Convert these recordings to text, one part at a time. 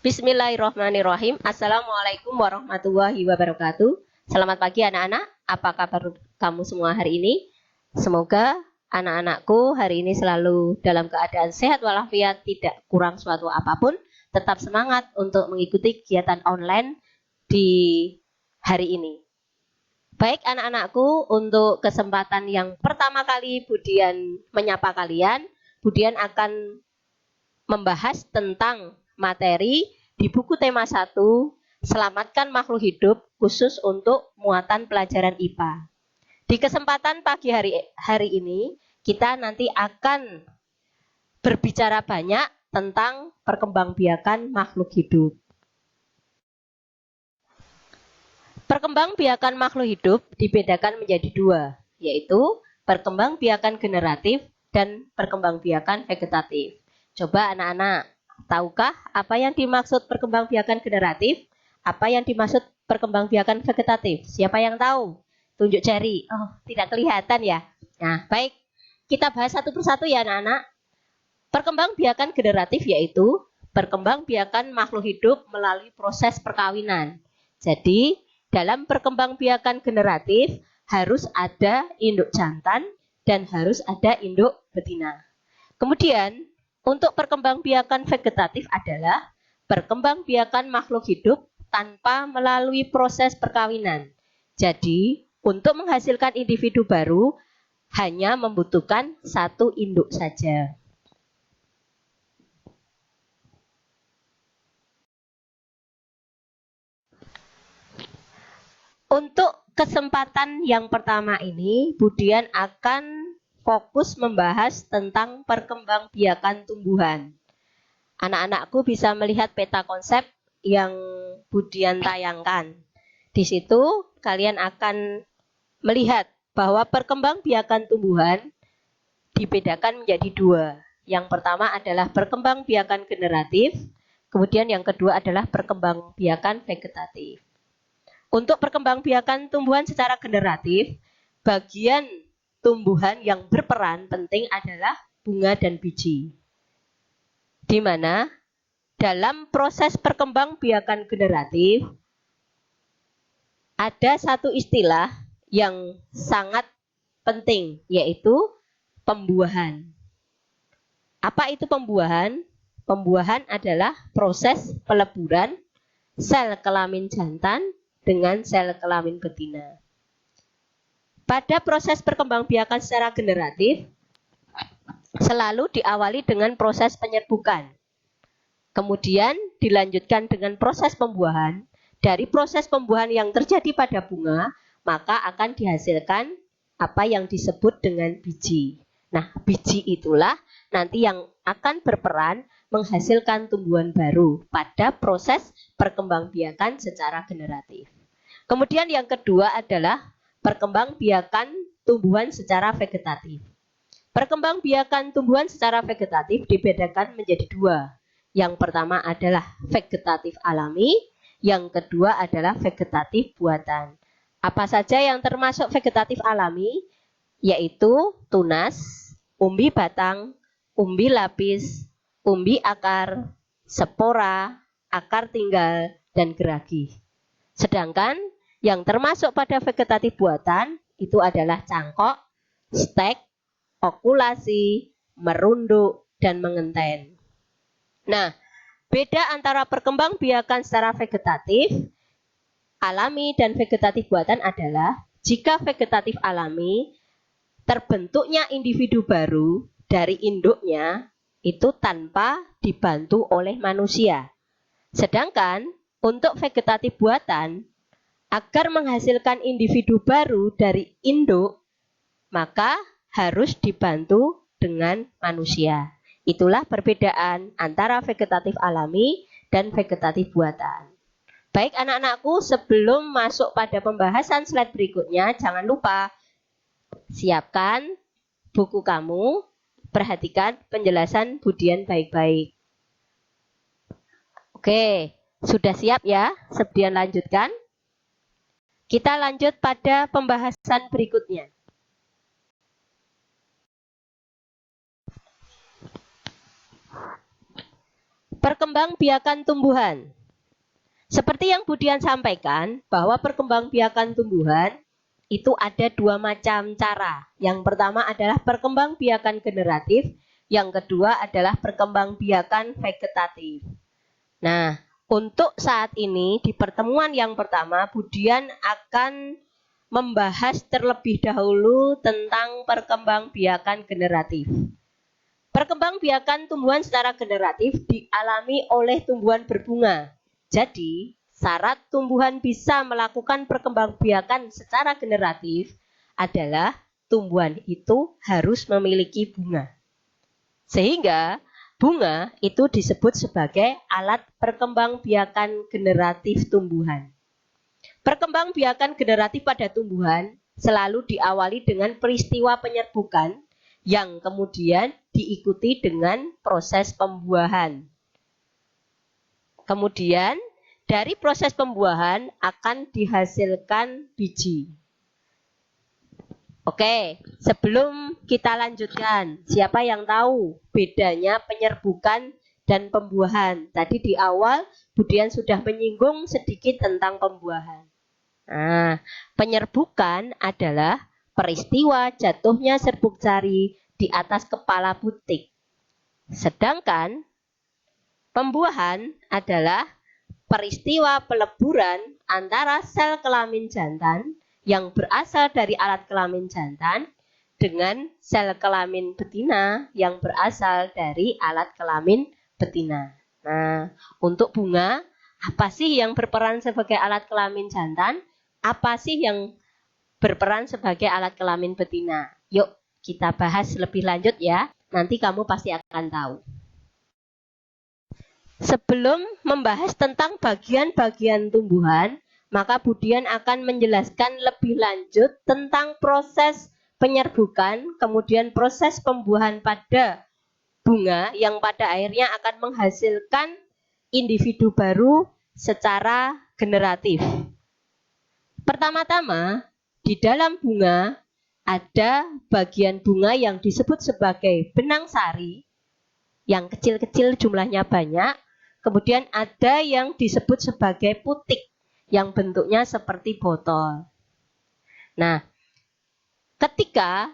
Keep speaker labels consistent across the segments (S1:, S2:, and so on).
S1: Bismillahirrahmanirrahim. Assalamualaikum warahmatullahi wabarakatuh. Selamat pagi anak-anak. Apa kabar kamu semua hari ini? Semoga anak-anakku hari ini selalu dalam keadaan sehat walafiat, tidak kurang suatu apapun. Tetap semangat untuk mengikuti kegiatan online di hari ini. Baik anak-anakku, untuk kesempatan yang pertama kali Budian menyapa kalian, Budian akan membahas tentang materi di buku tema 1, Selamatkan Makhluk Hidup, khusus untuk muatan pelajaran IPA. Di kesempatan pagi hari ini, kita nanti akan berbicara banyak tentang perkembangbiakan makhluk hidup. Perkembangbiakan makhluk hidup dibedakan menjadi 2, yaitu perkembangbiakan generatif dan perkembangbiakan vegetatif. Coba anak-anak, tahukah apa yang dimaksud perkembangbiakan generatif? Apa yang dimaksud perkembangbiakan vegetatif? Siapa yang tahu? Tunjuk jari. Oh, tidak kelihatan ya. Nah, baik. Kita bahas satu persatu ya anak-anak. Perkembangbiakan generatif yaitu perkembangbiakan makhluk hidup melalui proses perkawinan. Jadi, dalam perkembangbiakan generatif harus ada induk jantan dan harus ada induk betina. Kemudian, untuk perkembangbiakan vegetatif adalah perkembangbiakan makhluk hidup tanpa melalui proses perkawinan. Jadi, untuk menghasilkan individu baru hanya membutuhkan satu induk saja. Untuk kesempatan yang pertama ini, Budian akan fokus membahas tentang perkembangbiakan tumbuhan. Anak-anakku bisa melihat peta konsep yang Budian tayangkan. Di situ kalian akan melihat bahwa perkembangbiakan tumbuhan dibedakan menjadi 2. Yang pertama adalah perkembangbiakan generatif, kemudian yang kedua adalah perkembangbiakan vegetatif. Untuk perkembangbiakan tumbuhan secara generatif, bagian tumbuhan yang berperan penting adalah bunga dan biji. Di mana dalam proses perkembangbiakan generatif ada satu istilah yang sangat penting, yaitu pembuahan. Apa itu pembuahan? Pembuahan adalah proses peleburan sel kelamin jantan dengan sel kelamin betina. Pada proses perkembangbiakan secara generatif, selalu diawali dengan proses penyerbukan. Kemudian dilanjutkan dengan proses pembuahan. Dari proses pembuahan yang terjadi pada bunga, maka akan dihasilkan apa yang disebut dengan biji. Nah, biji itulah nanti yang akan berperan menghasilkan tumbuhan baru pada proses perkembangbiakan secara generatif. Kemudian yang kedua adalah perkembangbiakan tumbuhan secara vegetatif. Perkembangbiakan tumbuhan secara vegetatif dibedakan menjadi 2. Yang pertama adalah vegetatif alami, yang kedua adalah vegetatif buatan. Apa saja yang termasuk vegetatif alami? Yaitu tunas, umbi batang, umbi lapis, umbi akar, spora, akar tinggal, dan geragi. Sedangkan yang termasuk pada vegetatif buatan itu adalah cangkok, stek, okulasi, merunduk, dan mengenten. Nah, beda antara perkembangbiakan secara vegetatif, alami, dan vegetatif buatan adalah jika vegetatif alami terbentuknya individu baru dari induknya itu tanpa dibantu oleh manusia. Sedangkan untuk vegetatif buatan, agar menghasilkan individu baru dari induk, maka harus dibantu dengan manusia. Itulah perbedaan antara vegetatif alami dan vegetatif buatan. Baik anak-anakku, sebelum masuk pada pembahasan slide berikutnya, jangan lupa siapkan buku kamu, perhatikan penjelasan Budian baik-baik. Oke, sudah siap ya? Budian lanjutkan. Kita lanjut pada pembahasan berikutnya. Perkembangbiakan tumbuhan. Seperti yang Budian sampaikan, bahwa perkembangbiakan tumbuhan itu ada dua macam cara. Yang pertama adalah perkembangbiakan generatif, yang kedua adalah perkembangbiakan vegetatif. Nah, untuk saat ini di pertemuan yang pertama, Budian akan membahas terlebih dahulu tentang perkembangbiakan generatif. Perkembangbiakan tumbuhan secara generatif dialami oleh tumbuhan berbunga. Jadi, syarat tumbuhan bisa melakukan perkembangbiakan secara generatif adalah tumbuhan itu harus memiliki bunga. Sehingga bunga itu disebut sebagai alat perkembangbiakan generatif tumbuhan. Perkembangbiakan generatif pada tumbuhan selalu diawali dengan peristiwa penyerbukan yang kemudian diikuti dengan proses pembuahan. Kemudian dari proses pembuahan akan dihasilkan biji. Oke, sebelum kita lanjutkan, siapa yang tahu bedanya penyerbukan dan pembuahan? Tadi di awal Budian sudah menyinggung sedikit tentang pembuahan. Nah, penyerbukan adalah peristiwa jatuhnya serbuk sari di atas kepala butik. Sedangkan pembuahan adalah peristiwa peleburan antara sel kelamin jantan yang berasal dari alat kelamin jantan dengan sel kelamin betina yang berasal dari alat kelamin betina. Nah, untuk bunga, apa sih yang berperan sebagai alat kelamin jantan? Apa sih yang berperan sebagai alat kelamin betina? Yuk, kita bahas lebih lanjut ya. Nanti kamu pasti akan tahu. Sebelum membahas tentang bagian-bagian tumbuhan, maka Budian akan menjelaskan lebih lanjut tentang proses penyerbukan, kemudian proses pembuahan pada bunga yang pada akhirnya akan menghasilkan individu baru secara generatif. Pertama-tama, di dalam bunga ada bagian bunga yang disebut sebagai benang sari, yang kecil-kecil jumlahnya banyak. Kemudian ada yang disebut sebagai putik, yang bentuknya seperti botol. Nah, ketika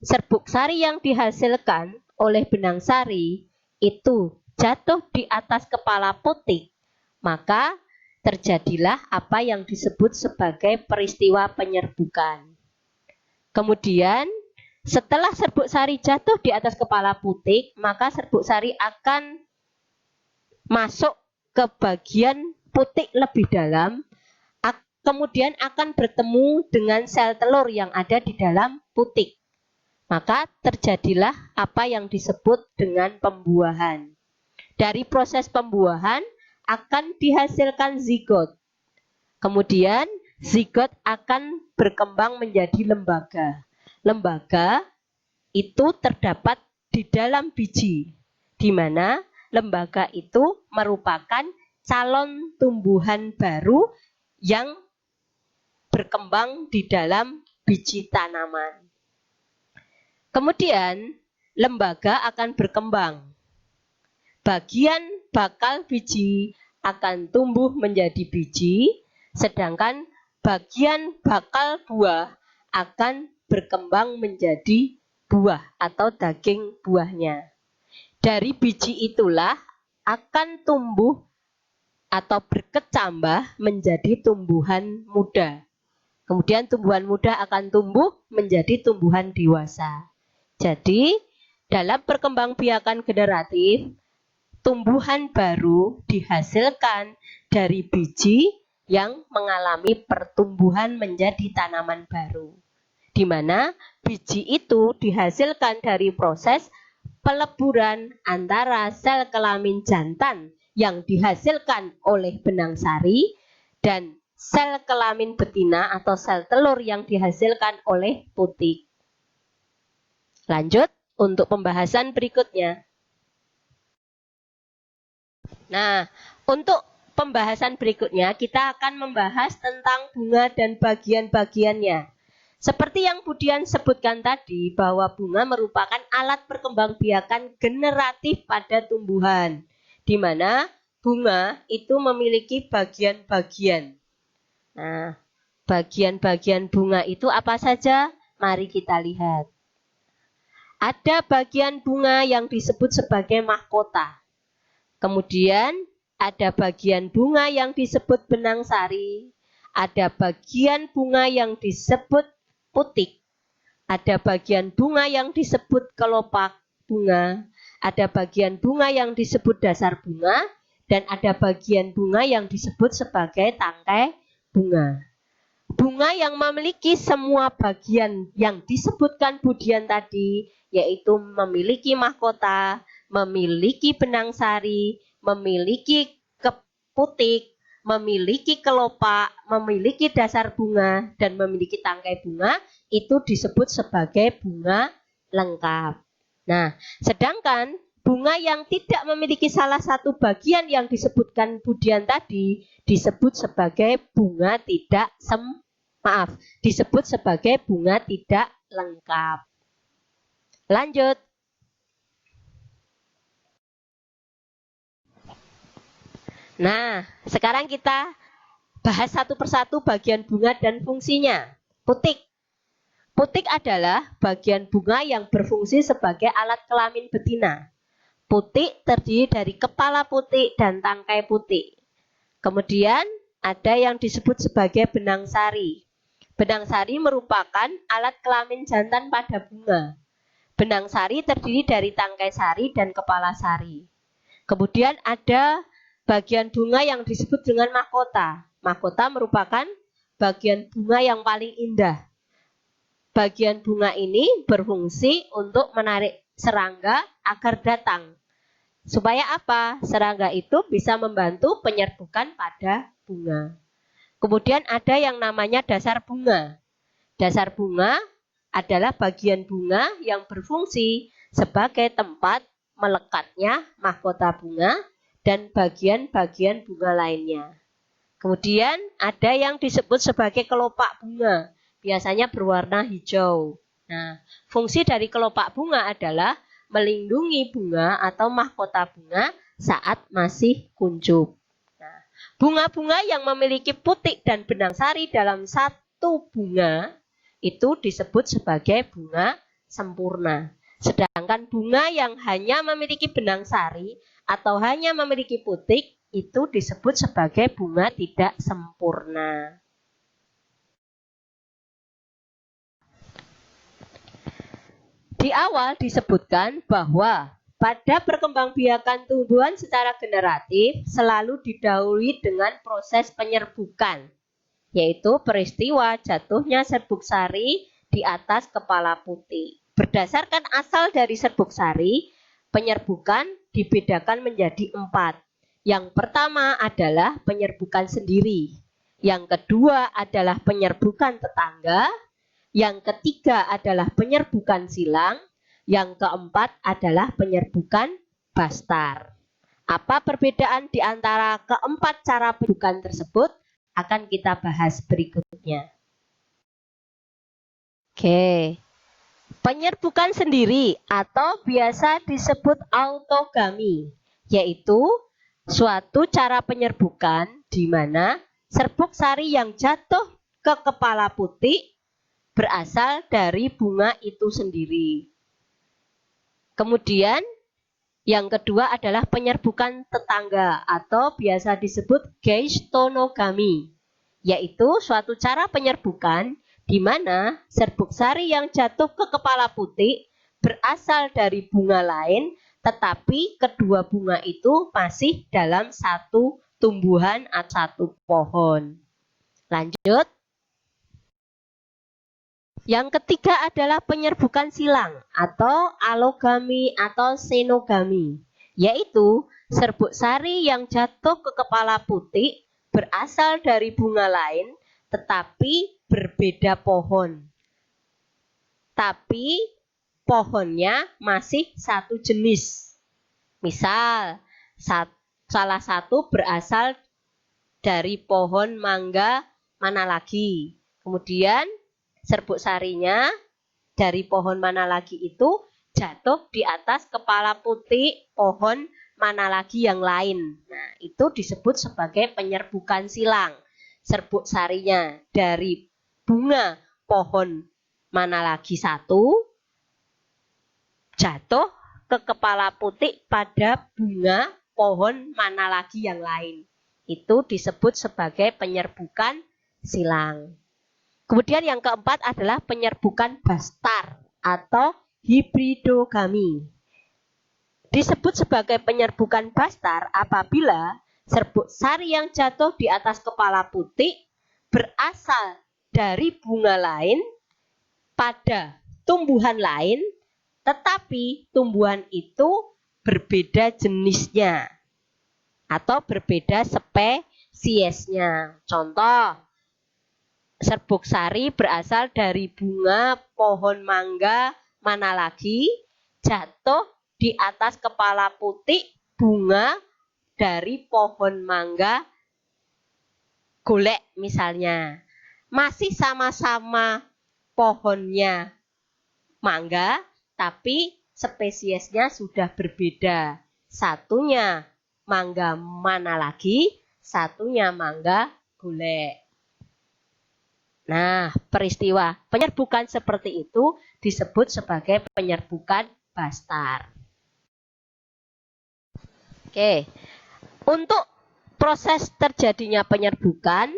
S1: serbuk sari yang dihasilkan oleh benang sari itu jatuh di atas kepala putik, maka terjadilah apa yang disebut sebagai peristiwa penyerbukan. Kemudian, setelah serbuk sari jatuh di atas kepala putik, maka serbuk sari akan masuk ke bagian putik lebih dalam, kemudian akan bertemu dengan sel telur yang ada di dalam putik. Maka terjadilah apa yang disebut dengan pembuahan. Dari proses pembuahan akan dihasilkan zigot. Kemudian zigot akan berkembang menjadi lembaga. Lembaga itu terdapat di dalam biji, di mana lembaga itu merupakan calon tumbuhan baru yang berkembang di dalam biji tanaman. Kemudian lembaga akan berkembang. Bagian bakal biji akan tumbuh menjadi biji, sedangkan bagian bakal buah akan berkembang menjadi buah atau daging buahnya. Dari biji itulah akan tumbuh atau berkecambah menjadi tumbuhan muda. Kemudian tumbuhan muda akan tumbuh menjadi tumbuhan dewasa. Jadi, dalam perkembangbiakan generatif, tumbuhan baru dihasilkan dari biji yang mengalami pertumbuhan menjadi tanaman baru. Di mana biji itu dihasilkan dari proses peleburan antara sel kelamin jantan yang dihasilkan oleh benang sari dan sel kelamin betina atau sel telur yang dihasilkan oleh putik. Lanjut untuk pembahasan berikutnya. Nah, untuk pembahasan berikutnya kita akan membahas tentang bunga dan bagian-bagiannya. Seperti yang Budian sebutkan tadi, bahwa bunga merupakan alat perkembangbiakan generatif pada tumbuhan, di mana bunga itu memiliki bagian-bagian. Nah, bagian-bagian bunga itu apa saja? Mari kita lihat. Ada bagian bunga yang disebut sebagai mahkota. Kemudian ada bagian bunga yang disebut benang sari. Ada bagian bunga yang disebut putik. Ada bagian bunga yang disebut kelopak bunga. Ada bagian bunga yang disebut dasar bunga. Dan ada bagian bunga yang disebut sebagai tangkai bunga. Bunga yang memiliki semua bagian yang disebutkan Budian tadi, yaitu memiliki mahkota, memiliki benang sari, memiliki putik, memiliki kelopak, memiliki dasar bunga, dan memiliki tangkai bunga, itu disebut sebagai bunga lengkap. Nah, sedangkan bunga yang tidak memiliki salah satu bagian yang disebutkan Budian tadi disebut sebagai bunga tidak disebut sebagai bunga tidak lengkap. Lanjut. Nah, sekarang kita bahas satu persatu bagian bunga dan fungsinya. Putik. Putik adalah bagian bunga yang berfungsi sebagai alat kelamin betina. Putik terdiri dari kepala putik dan tangkai putik. Kemudian ada yang disebut sebagai benang sari. Benang sari merupakan alat kelamin jantan pada bunga. Benang sari terdiri dari tangkai sari dan kepala sari. Kemudian ada bagian bunga yang disebut dengan mahkota. Mahkota merupakan bagian bunga yang paling indah. Bagian bunga ini berfungsi untuk menarik serangga agar datang. Supaya apa? Serangga itu bisa membantu penyerbukan pada bunga. Kemudian ada yang namanya dasar bunga. Dasar bunga adalah bagian bunga yang berfungsi sebagai tempat melekatnya mahkota bunga dan bagian-bagian bunga lainnya. Kemudian ada yang disebut sebagai kelopak bunga. Biasanya berwarna hijau. Nah, fungsi dari kelopak bunga adalah melindungi bunga atau mahkota bunga saat masih kuncup. Nah, bunga-bunga yang memiliki putik dan benang sari dalam satu bunga itu disebut sebagai bunga sempurna. Sedangkan bunga yang hanya memiliki benang sari atau hanya memiliki putik itu disebut sebagai bunga tidak sempurna. Di awal disebutkan bahwa pada perkembangbiakan tumbuhan secara generatif selalu didahului dengan proses penyerbukan, yaitu peristiwa jatuhnya serbuk sari di atas kepala putik. Berdasarkan asal dari serbuk sari, penyerbukan dibedakan menjadi 4. Yang pertama adalah penyerbukan sendiri. Yang kedua adalah penyerbukan tetangga. Yang ketiga adalah penyerbukan silang. Yang keempat adalah penyerbukan bastar. Apa perbedaan di antara keempat cara penyerbukan tersebut? Akan kita bahas berikutnya. Oke. Penyerbukan sendiri atau biasa disebut autogami, yaitu suatu cara penyerbukan di mana serbuk sari yang jatuh ke kepala putik berasal dari bunga itu sendiri. Kemudian yang kedua adalah penyerbukan tetangga atau biasa disebut geistonogami, yaitu suatu cara penyerbukan di mana serbuk sari yang jatuh ke kepala putik berasal dari bunga lain, tetapi kedua bunga itu masih dalam satu tumbuhan atau satu pohon. Lanjut. Yang ketiga adalah penyerbukan silang atau alogami atau xenogami, yaitu serbuk sari yang jatuh ke kepala putik berasal dari bunga lain tetapi berbeda pohon. Tapi pohonnya masih satu jenis. Misal, salah satu berasal dari pohon mangga mana lagi. Kemudian serbuk sarinya dari pohon mana lagi itu jatuh di atas kepala putik pohon mana lagi yang lain. Nah, itu disebut sebagai penyerbukan silang. Serbuk sarinya dari bunga pohon mana lagi satu jatuh ke kepala putik pada bunga pohon mana lagi yang lain. Itu disebut sebagai penyerbukan silang. Kemudian yang keempat adalah penyerbukan bastar atau hibridogami. Disebut sebagai penyerbukan bastar apabila serbuk sari yang jatuh di atas kepala putik berasal dari bunga lain pada tumbuhan lain, tetapi tumbuhan itu berbeda jenisnya atau berbeda spesiesnya. Contoh, serbuk sari berasal dari bunga pohon mangga mana lagi jatuh di atas kepala putik bunga dari pohon mangga golek misalnya. Masih sama-sama pohonnya mangga, tapi spesiesnya sudah berbeda. Satunya mangga mana lagi, satunya mangga golek. Nah, peristiwa penyerbukan seperti itu disebut sebagai penyerbukan bastar. Oke, untuk proses terjadinya penyerbukan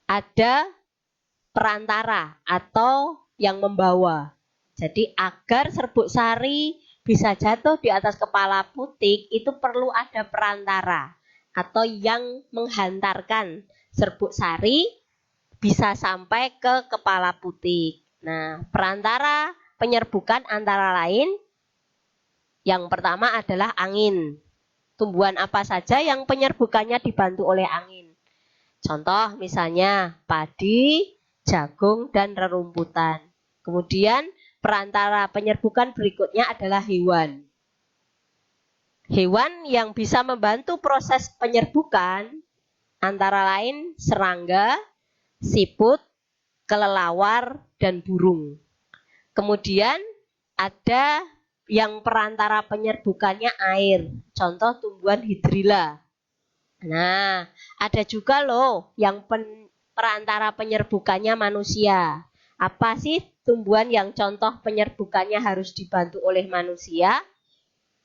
S1: ada perantara atau yang membawa. Jadi agar serbuk sari bisa jatuh di atas kepala putik itu perlu ada perantara atau yang menghantarkan serbuk sari bisa sampai ke kepala putik. Nah, perantara penyerbukan antara lain yang pertama adalah angin. Tumbuhan apa saja yang penyerbukannya dibantu oleh angin? Contoh misalnya padi, jagung, dan rerumputan. Kemudian perantara penyerbukan berikutnya adalah hewan. Hewan yang bisa membantu proses penyerbukan antara lain serangga, siput, kelelawar, dan burung. Kemudian ada yang perantara penyerbukannya air. Contoh tumbuhan hidrilla. Nah, ada juga loh yang perantara penyerbukannya manusia. Apa sih tumbuhan yang contoh penyerbukannya harus dibantu oleh manusia?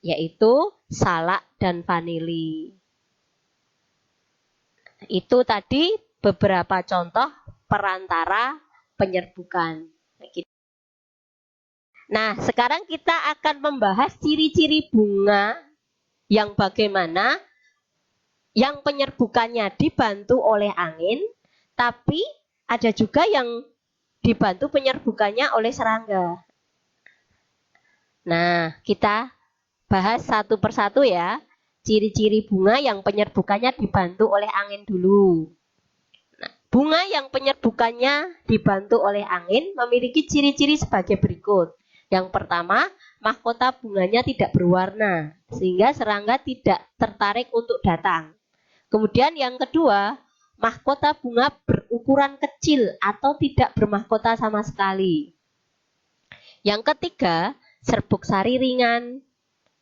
S1: Yaitu salak dan vanili. Itu tadi beberapa contoh perantara penyerbukan. Nah, sekarang kita akan membahas ciri-ciri bunga yang bagaimana yang penyerbukannya dibantu oleh angin, tapi ada juga yang dibantu penyerbukannya oleh serangga. Nah, kita bahas satu persatu ya. Ciri-ciri bunga yang penyerbukannya dibantu oleh angin dulu. Nah, bunga yang penyerbukannya dibantu oleh angin memiliki ciri-ciri sebagai berikut. Yang pertama, mahkota bunganya tidak berwarna, sehingga serangga tidak tertarik untuk datang. Kemudian yang kedua, mahkota bunga berukuran kecil atau tidak bermahkota sama sekali. Yang ketiga, serbuk sari ringan,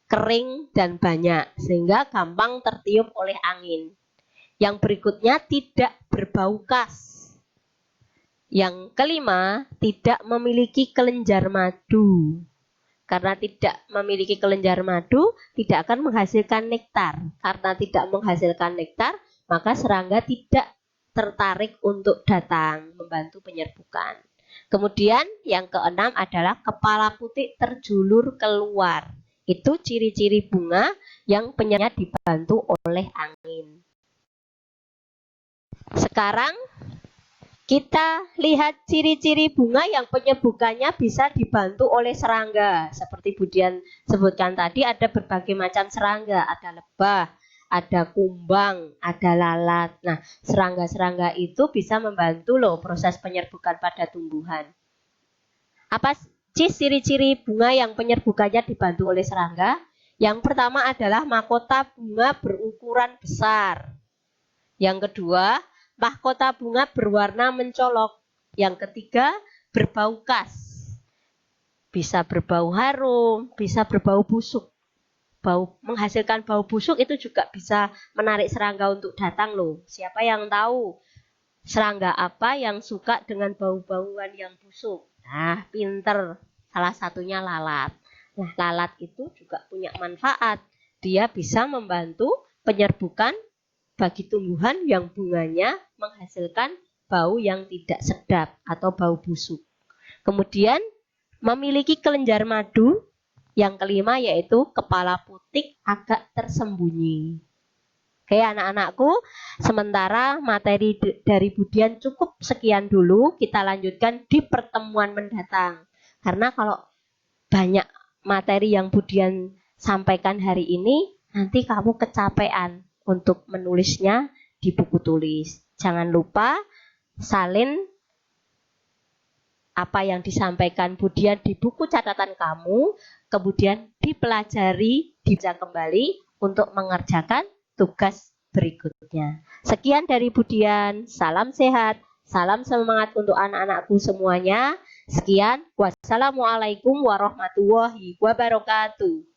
S1: kering, dan banyak, sehingga gampang tertiup oleh angin. Yang berikutnya, tidak berbau khas. Yang kelima, tidak memiliki kelenjar madu. Karena tidak memiliki kelenjar madu, tidak akan menghasilkan nektar. Karena tidak menghasilkan nektar, maka serangga tidak tertarik untuk datang membantu penyerbukan. Kemudian yang keenam adalah kepala putik terjulur keluar. Itu ciri-ciri bunga yang penyerbukannya dibantu oleh angin. Sekarang kita lihat ciri-ciri bunga yang penyerbukannya bisa dibantu oleh serangga. Seperti Budian sebutkan tadi, ada berbagai macam serangga. Ada lebah, ada kumbang, ada lalat. Nah, serangga-serangga itu bisa membantu loh proses penyerbukan pada tumbuhan. Apa sih ciri-ciri bunga yang penyerbukannya dibantu oleh serangga? Yang pertama adalah mahkota bunga berukuran besar. Yang kedua, mahkota bunga berwarna mencolok. Yang ketiga, berbau khas. Bisa berbau harum, bisa berbau busuk. menghasilkan bau busuk itu juga bisa menarik serangga untuk datang loh. Siapa yang tahu serangga apa yang suka dengan bau-bauan yang busuk? Nah, pinter. Salah satunya lalat. Nah, lalat itu juga punya manfaat. Dia bisa membantu penyerbukan bagi tumbuhan yang bunganya menghasilkan bau yang tidak sedap atau bau busuk. Kemudian memiliki kelenjar madu. Yang kelima yaitu kepala putik agak tersembunyi. Oke anak-anakku, sementara materi dari Budian cukup sekian dulu. Kita lanjutkan di pertemuan mendatang. Karena kalau banyak materi yang Budian sampaikan hari ini, nanti kamu kecapean untuk menulisnya di buku tulis. Jangan lupa salin apa yang disampaikan Budian di buku catatan kamu, kemudian dipelajari, dibaca kembali untuk mengerjakan tugas berikutnya. Sekian dari Budian, salam sehat, salam semangat untuk anak-anakku semuanya. Sekian, wassalamualaikum warahmatullahi wabarakatuh.